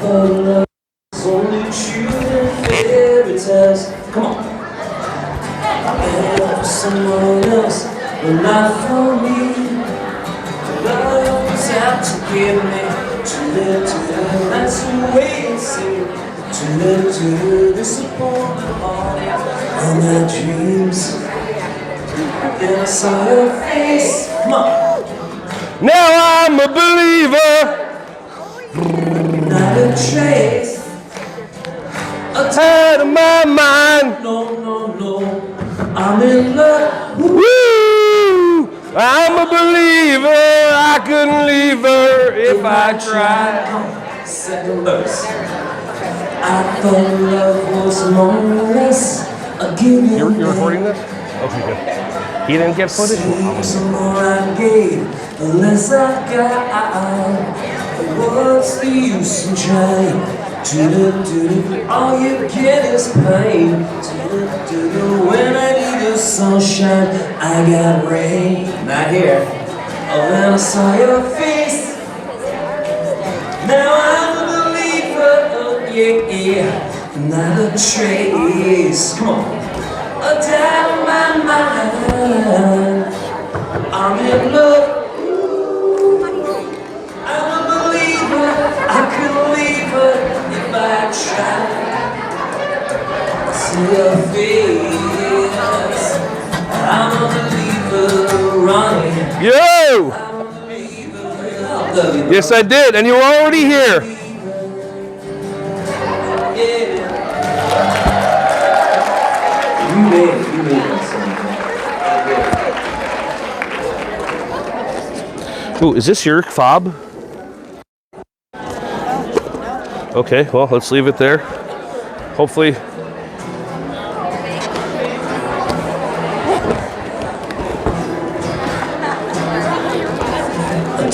thought love was only true in fairy tales. Come on. And for someone else, but not for me. Love was out to give me, to live to live, that's the way it seemed. To live to disappoint all my dreams. Then I saw your face. Come on. Now I'm a believer. Not a trace. Out of my mind. No, no, no. I'm in love. Woo! I'm a believer. I couldn't leave her if I tried. Second verse. I thought love was loneliness. You're recording this? Okay, good. He didn't get footage? The more I gave, the less I got. What's the use in trying? All you get is pain. When I need the sunshine, I got rain. Not here. Oh, then I saw your face. Now I'm a believer. Yeah. Not a trace. Come on. A doubt in my mind. I'm in love. I'm a believer. I couldn't leave her if I tried. See your face. I'm a believer, Ronnie. Yo! I'm a believer. I love you. Yes, I did, and you were already here. You made that song. Ooh, is this your fob? Okay, well, let's leave it there. Hopefully.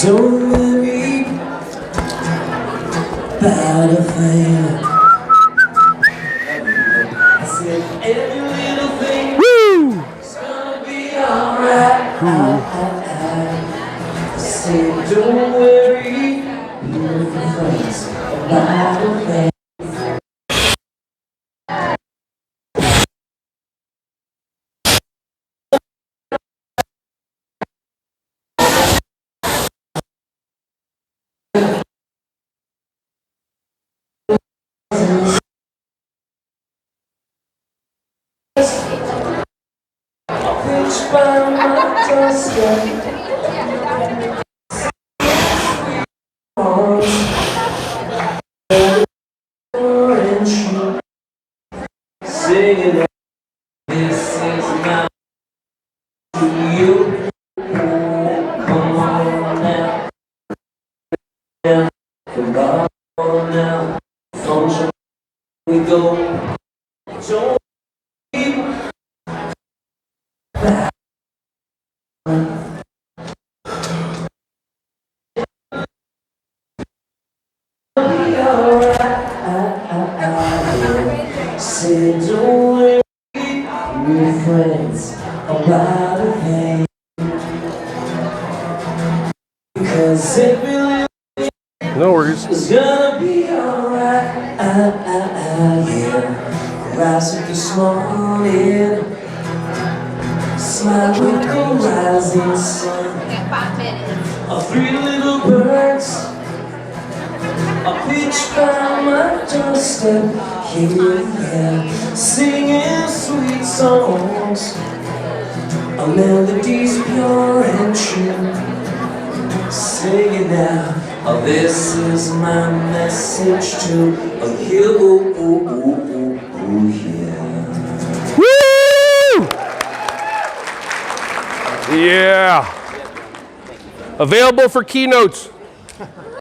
Don't worry about a thing. I said every little thing is gonna be alright. I said don't worry about a thing. Pitch by my doorstep. Singing, this is my to you. Come on now, come on now. Function, we go. Don't keep back. Say don't worry, we're friends about a thing. Because it really No worries. is gonna be alright. Yeah, rising this morning, smile with the rising sun. Three little birds. I pitch by my doorstep, yeah, singing sweet songs, a melodies pure and true. Singing now, oh, this is my message to you, yeah. Woo! Yeah. Available for keynotes.